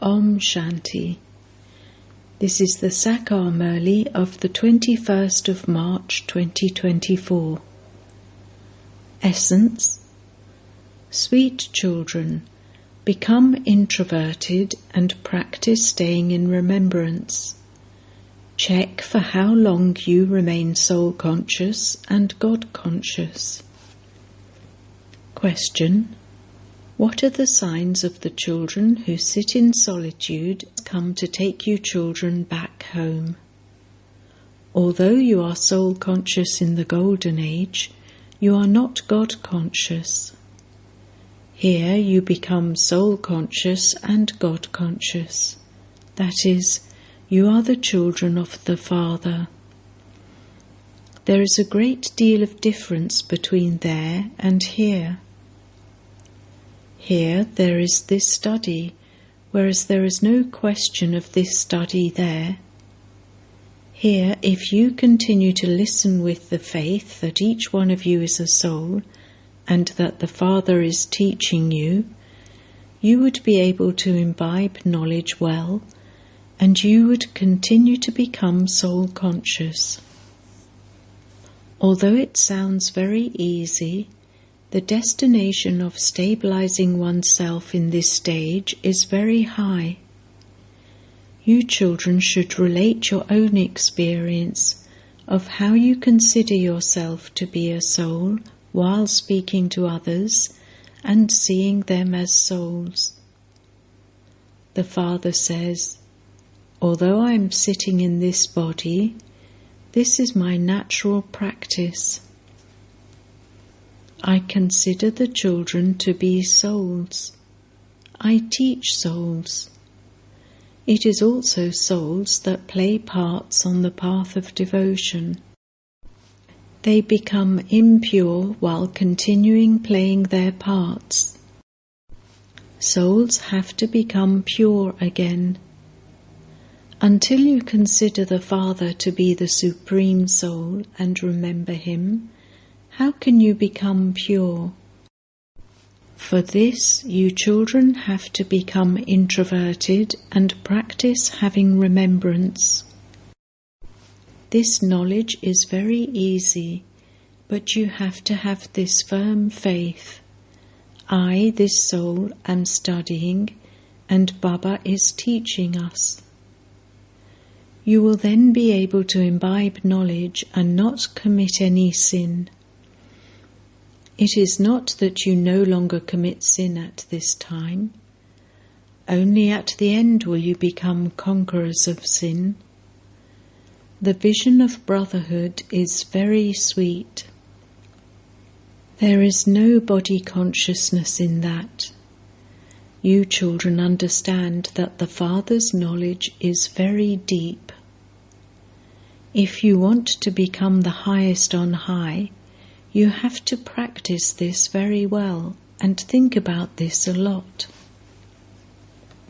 Om Shanti. This is the Sakar Murli of the 21st of March 2024. Essence: Sweet children, become introverted and practice staying in remembrance. Check for how long you remain soul-conscious and God-conscious. Question: what are the signs of the children who sit in solitude come to take you children back home? Although you are soul-conscious in the Golden Age, you are not God-conscious. Here you become soul-conscious and God-conscious. That is, you are the children of the Father. There is a great deal of difference between there and here. Here there is this study, whereas there is no question of this study there. Here, if you continue to listen with the faith that each one of you is a soul and that the Father is teaching you, you would be able to imbibe knowledge well, and you would continue to become soul-conscious. Although it sounds very easy, the destination of stabilizing oneself in this stage is very high. You children should relate your own experience of how you consider yourself to be a soul while speaking to others and seeing them as souls. The Father says, although I am sitting in this body, this is my natural practice. I consider the children to be souls. I teach souls. It is also souls that play parts on the path of devotion. They become impure while continuing playing their parts. Souls have to become pure again. Until you consider the Father to be the Supreme Soul and remember Him, how can you become pure? For this, you children have to become introverted and practice having remembrance. This knowledge is very easy, but you have to have this firm faith. I, this soul, am studying, and Baba is teaching us. You will then be able to imbibe knowledge and not commit any sin. It is not that you no longer commit sin at this time. Only at the end will you become conquerors of sin. The vision of brotherhood is very sweet. There is no body consciousness in that. You children understand that the Father's knowledge is very deep. If you want to become the highest on high, you have to practice this very well and think about this a lot.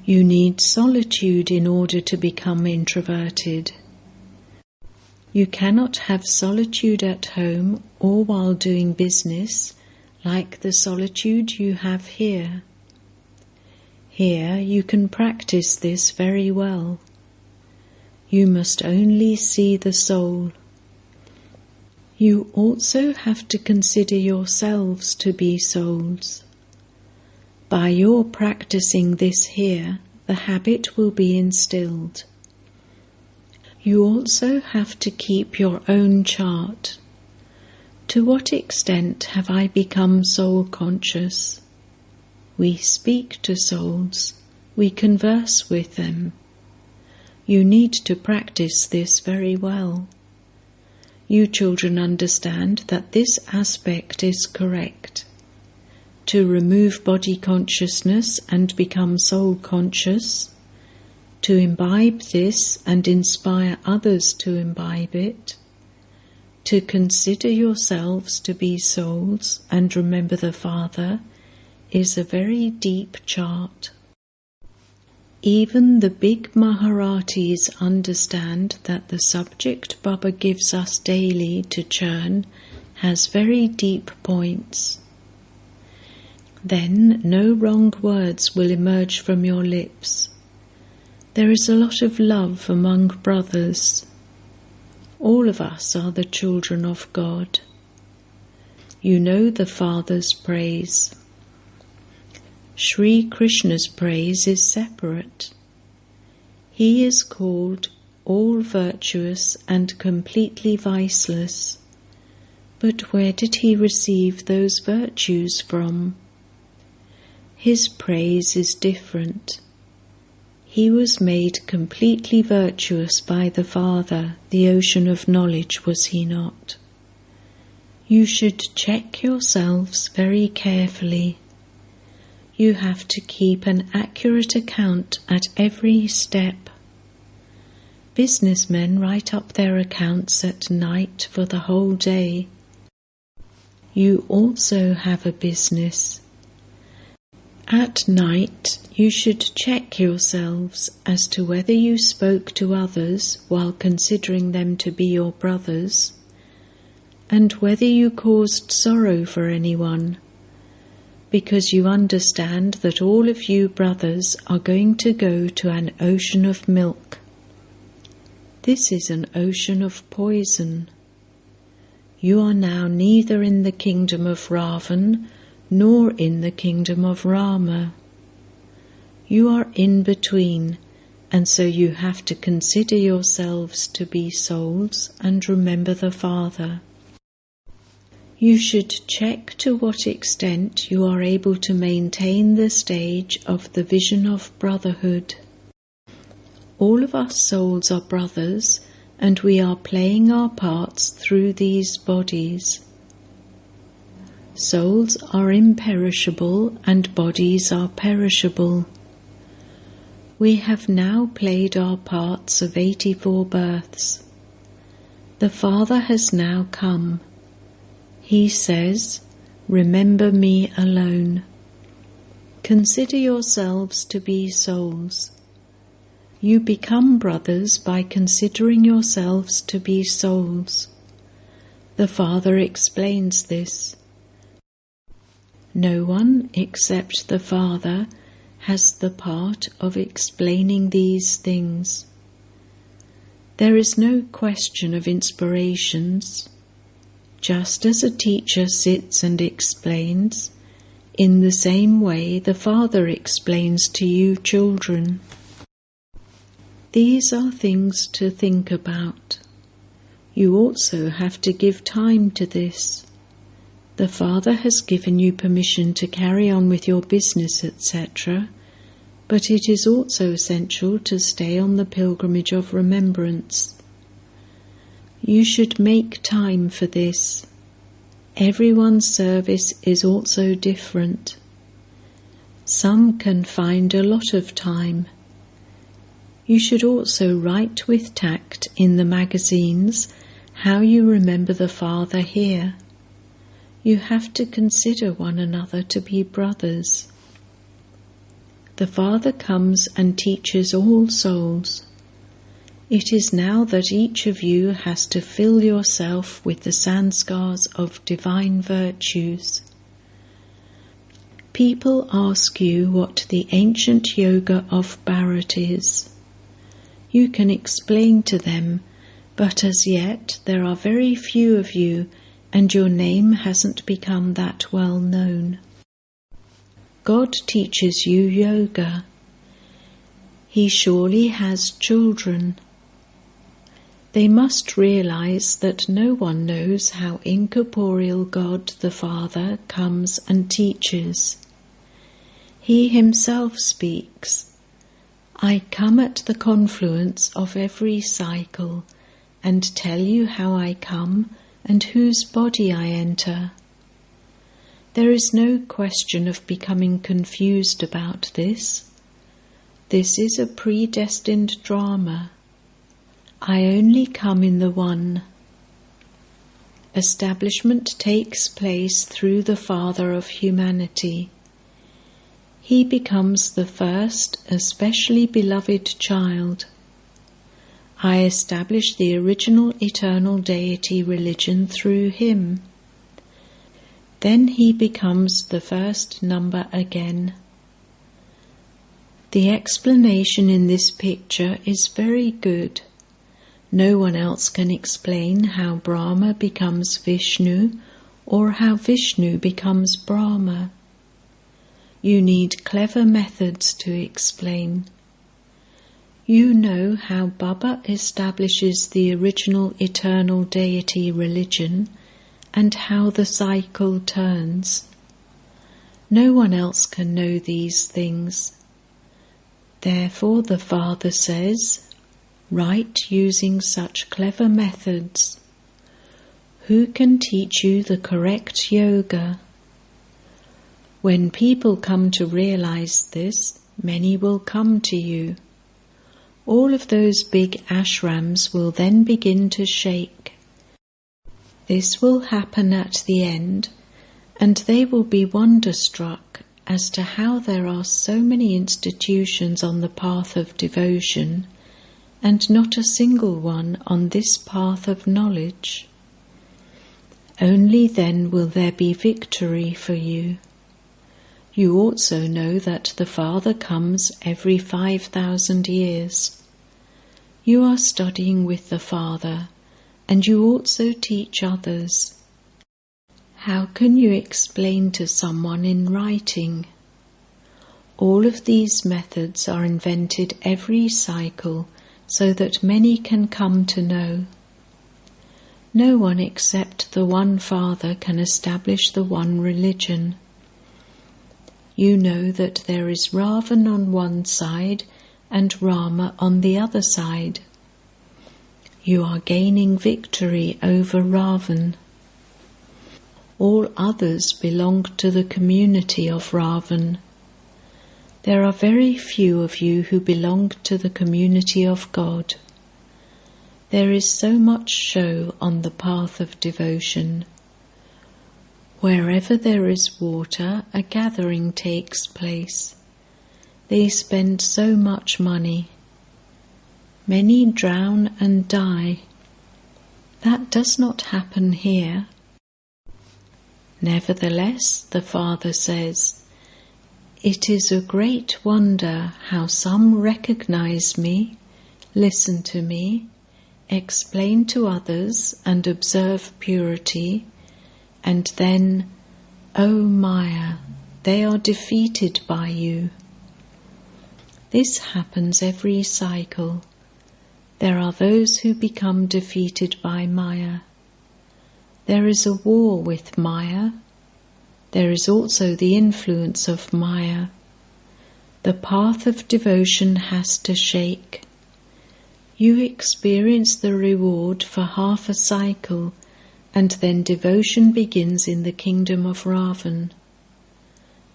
You need solitude in order to become introverted. You cannot have solitude at home or while doing business like the solitude you have here. Here you can practice this very well. You must only see the soul. You also have to consider yourselves to be souls. By your practicing this here, the habit will be instilled. You also have to keep your own chart. To what extent have I become soul-conscious? We speak to souls. We converse with them. You need to practice this very well. You children understand that this aspect is correct. To remove body consciousness and become soul conscious, to imbibe this and inspire others to imbibe it, to consider yourselves to be souls and remember the Father, is a very deep chart. Even the big Maharatis understand that the subject Baba gives us daily to churn has very deep points. Then no wrong words will emerge from your lips. There is a lot of love among brothers. All of us are the children of God. You know the Father's praise. Sri Krishna's praise is separate. He is called all virtuous and completely viceless. But where did he receive those virtues from? His praise is different. He was made completely virtuous by the Father, the ocean of knowledge, was he not? You should check yourselves very carefully. You have to keep an accurate account at every step. Businessmen write up their accounts at night for the whole day. You also have a business. At night, you should check yourselves as to whether you spoke to others while considering them to be your brothers, and whether you caused sorrow for anyone, because you understand that all of you brothers are going to go to an ocean of milk. This is an ocean of poison. You are now neither in the kingdom of Ravan nor in the kingdom of Rama. You are in between, and so you have to consider yourselves to be souls and remember the Father. You should check to what extent you are able to maintain the stage of the vision of brotherhood. All of us souls are brothers, and we are playing our parts through these bodies. Souls are imperishable and bodies are perishable. We have now played our parts of 84 births. The Father has now come. He says, "Remember me alone." Consider yourselves to be souls. You become brothers by considering yourselves to be souls. The Father explains this. No one except the Father has the part of explaining these things. There is no question of inspirations. Just as a teacher sits and explains, in the same way the Father explains to you children. These are things to think about. You also have to give time to this. The Father has given you permission to carry on with your business, etc., but it is also essential to stay on the pilgrimage of remembrance. You should make time for this. Everyone's service is also different. Some can find a lot of time. You should also write with tact in the magazines how you remember the Father here. You have to consider one another to be brothers. The Father comes and teaches all souls. It is now that each of you has to fill yourself with the sanskars of divine virtues. People ask you what the ancient yoga of Bharat is. You can explain to them, but as yet there are very few of you, and your name hasn't become that well known. God teaches you yoga. He surely has children. They must realize that no one knows how incorporeal God the Father comes and teaches. He himself speaks, "I come at the confluence of every cycle and tell you how I come and whose body I enter." There is no question of becoming confused about this. This is a predestined drama. I only come in the one. Establishment takes place through the Father of humanity. He becomes the first, especially beloved child. I establish the original eternal deity religion through him. Then he becomes the first number again. The explanation in this picture is very good. No one else can explain how Brahma becomes Vishnu or how Vishnu becomes Brahma. You need clever methods to explain. You know how Baba establishes the original eternal deity religion and how the cycle turns. No one else can know these things. Therefore the Father says, write using such clever methods. Who can teach you the correct yoga? When people come to realize this, many will come to you. All of those big ashrams will then begin to shake. This will happen at the end, and they will be wonderstruck as to how there are so many institutions on the path of devotion and not a single one on this path of knowledge. Only then will there be victory for you. You also know that the Father comes every 5,000 years. You are studying with the Father, and you also teach others. How can you explain to someone in writing? All of these methods are invented every cycle so that many can come to know. No one except the one Father can establish the one religion. You know that there is Ravan on one side and Rama on the other side. You are gaining victory over Ravan. All others belong to the community of Ravan. There are very few of you who belong to the community of God. There is so much show on the path of devotion. Wherever there is water, a gathering takes place. They spend so much money. Many drown and die. That does not happen here. Nevertheless, the Father says, it is a great wonder how some recognize me, listen to me, explain to others and observe purity, and then, O Maya, they are defeated by you. This happens every cycle. There are those who become defeated by Maya. There is a war with Maya. There is also the influence of Maya. The path of devotion has to shake. You experience the reward for half a cycle, and then devotion begins in the kingdom of Ravan.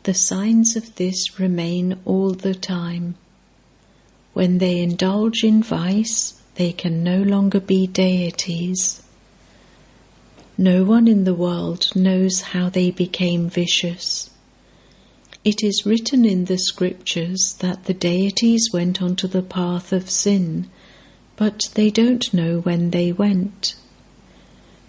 The signs of this remain all the time. When they indulge in vice, they can no longer be deities. No one in the world knows how they became vicious. It is written in the scriptures that the deities went onto the path of sin, but they don't know when they went.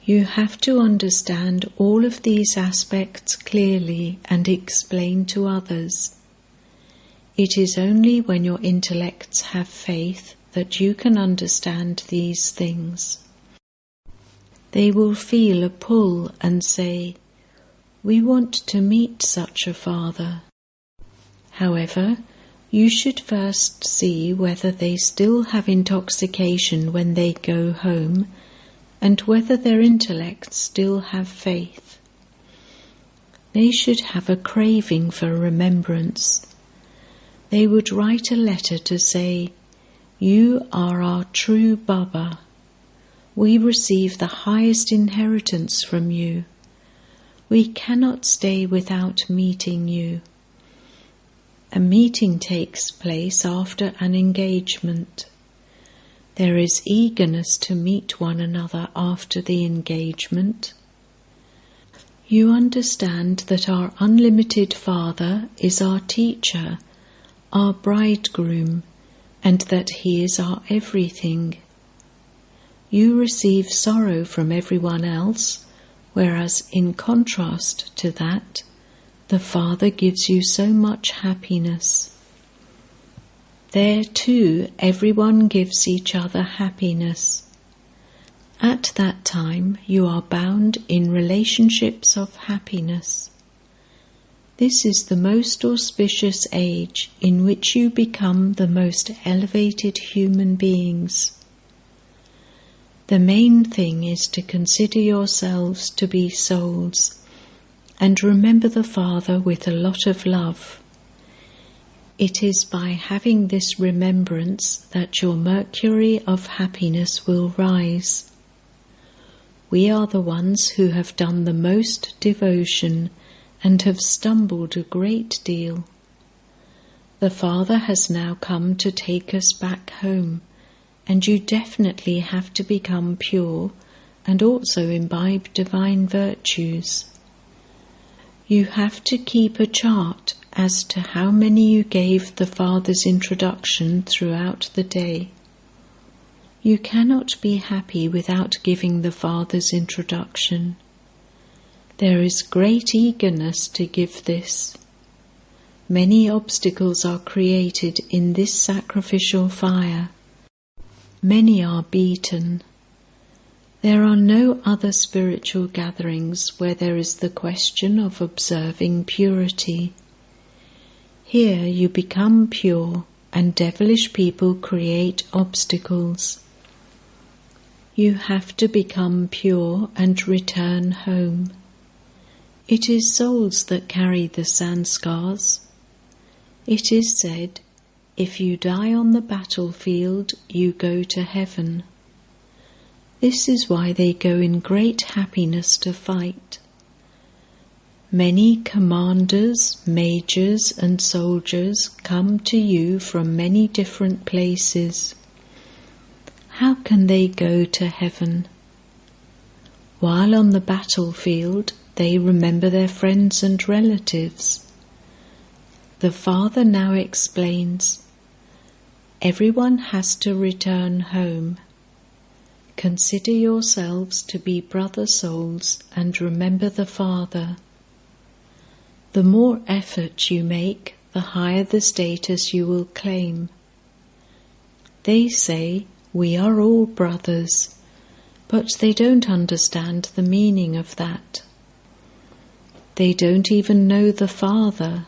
You have to understand all of these aspects clearly and explain to others. It is only when your intellects have faith that you can understand these things. They will feel a pull and say, we want to meet such a Father. However, you should first see whether they still have intoxication when they go home, and whether their intellects still have faith. They should have a craving for remembrance. They would write a letter to say, you are our true Baba. We receive the highest inheritance from you. We cannot stay without meeting you. A meeting takes place after an engagement. There is eagerness to meet one another after the engagement. You understand that our unlimited Father is our teacher, our bridegroom, and that he is our everything. You receive sorrow from everyone else, whereas in contrast to that, the Father gives you so much happiness. There too, everyone gives each other happiness. At that time, you are bound in relationships of happiness. This is the most auspicious age in which you become the most elevated human beings. The main thing is to consider yourselves to be souls and remember the Father with a lot of love. It is by having this remembrance that your mercury of happiness will rise. We are the ones who have done the most devotion and have stumbled a great deal. The Father has now come to take us back home, and you definitely have to become pure and also imbibe divine virtues. You have to keep a chart as to how many you gave the Father's introduction throughout the day. You cannot be happy without giving the Father's introduction. There is great eagerness to give this. Many obstacles are created in this sacrificial fire. Many are beaten. There are no other spiritual gatherings where there is the question of observing purity. Here you become pure, and devilish people create obstacles. You have to become pure and return home. It is souls that carry the sanskars. It is said, if you die on the battlefield, you go to heaven. This is why they go in great happiness to fight. Many commanders, majors, and soldiers come to you from many different places. How can they go to heaven? While on the battlefield, they remember their friends and relatives. The Father now explains, everyone has to return home. Consider yourselves to be brother souls and remember the Father. The more effort you make, the higher the status you will claim. They say, we are all brothers, but they don't understand the meaning of that. They don't even know the Father.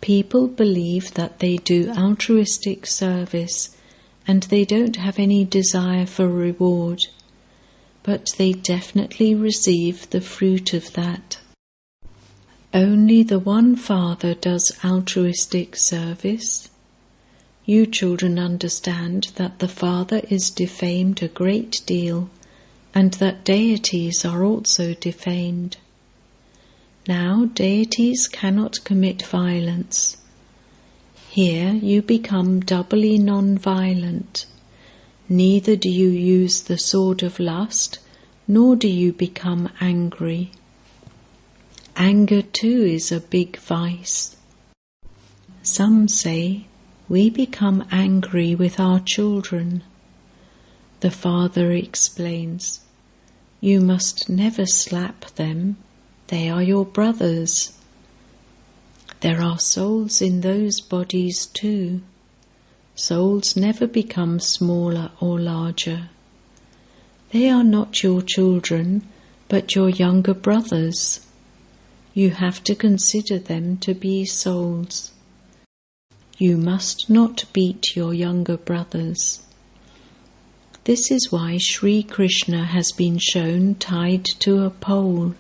People believe that they do altruistic service and they don't have any desire for reward, but they definitely receive the fruit of that. Only the one Father does altruistic service. You children understand that the Father is defamed a great deal and that deities are also defamed. Now deities cannot commit violence. Here you become doubly non-violent. Neither do you use the sword of lust, nor do you become angry. Anger too is a big vice. Some say, we become angry with our children. The Father explains, you must never slap them. They are your brothers. There are souls in those bodies too. Souls never become smaller or larger. They are not your children, but your younger brothers. You have to consider them to be souls. You must not beat your younger brothers. This is why Sri Krishna has been shown tied to a pole.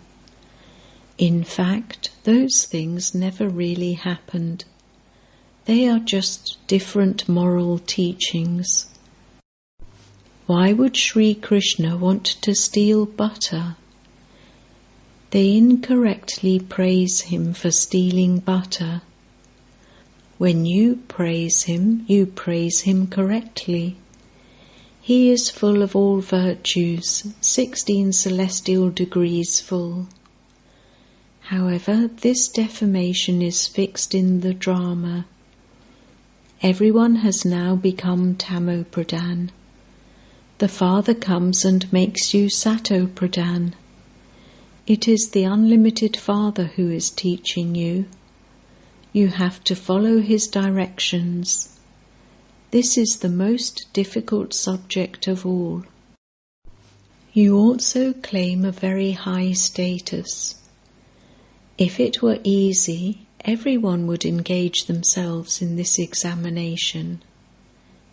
In fact, those things never really happened. They are just different moral teachings. Why would Sri Krishna want to steal butter? They incorrectly praise him for stealing butter. When you praise him correctly. He is full of all virtues, 16 celestial degrees full. However, this defamation is fixed in the drama. Everyone has now become Tamo-pradhan. The Father comes and makes you Sato-pradhan. It is the unlimited Father who is teaching you. You have to follow his directions. This is the most difficult subject of all. You also claim a very high status. If it were easy, everyone would engage themselves in this examination.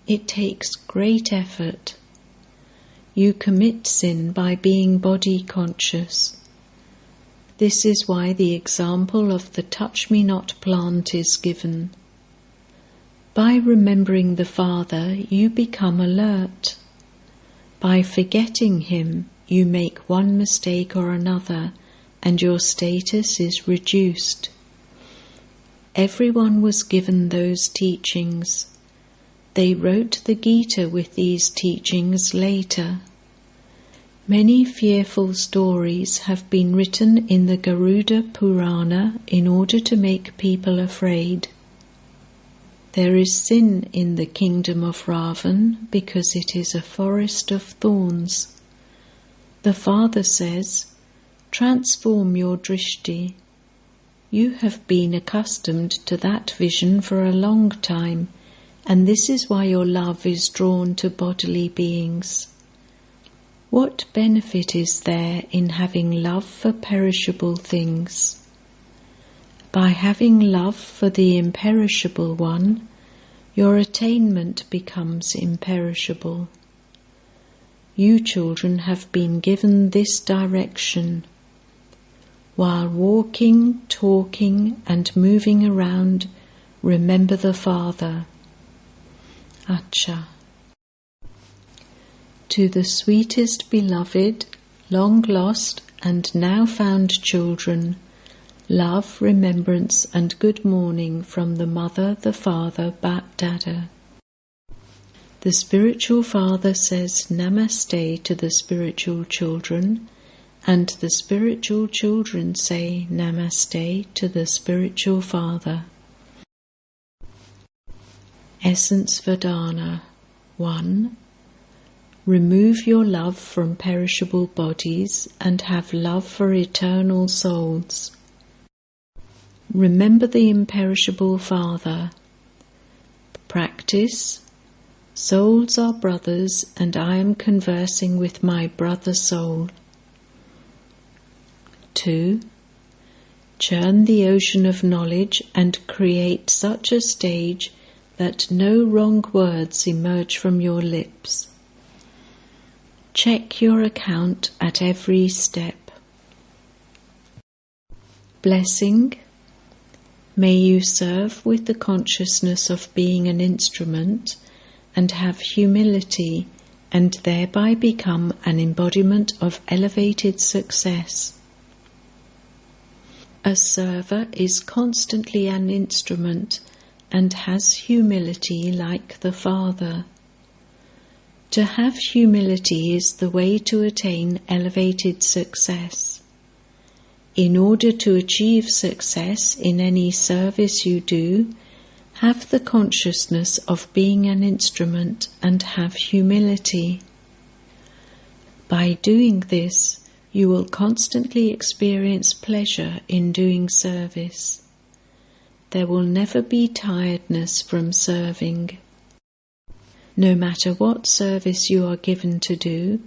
It takes great effort. You commit sin by being body conscious. This is why the example of the touch-me-not plant is given. By remembering the Father, you become alert. By forgetting Him, you make one mistake or another, and your status is reduced. Everyone was given those teachings. They wrote the Gita with these teachings later. Many fearful stories have been written in the Garuda Purana in order to make people afraid. There is sin in the kingdom of Ravan because it is a forest of thorns. The Father says, "Transform your drishti." You have been accustomed to that vision for a long time, and this is why your love is drawn to bodily beings. What benefit is there in having love for perishable things? By having love for the imperishable one, your attainment becomes imperishable. You children have been given this direction. While walking, talking, and moving around, remember the Father. Acha. To the sweetest beloved, long lost, and now found children, love, remembrance, and good morning from the Mother, the Father, Bap Dada. The spiritual father says Namaste to the spiritual children, and the spiritual children say Namaste to the spiritual father. Essence Vedana 1. Remove your love from perishable bodies and have love for eternal souls. Remember the imperishable Father. Practice. Souls are brothers, and I am conversing with my brother soul. 2. Churn the ocean of knowledge and create such a stage that no wrong words emerge from your lips. Check your account at every step. Blessing. May you serve with the consciousness of being an instrument and have humility, and thereby become an embodiment of elevated success. A server is constantly an instrument and has humility like the Father. To have humility is the way to attain elevated success. In order to achieve success in any service you do, have the consciousness of being an instrument and have humility. By doing this, you will constantly experience pleasure in doing service. There will never be tiredness from serving. No matter what service you are given to do,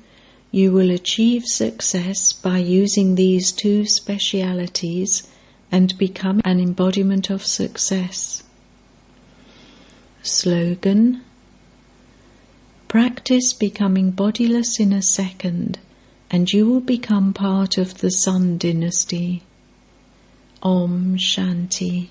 you will achieve success by using these two specialities and become an embodiment of success. Slogan. Practice becoming bodiless in a second, and you will become part of the Sun dynasty. Om Shanti.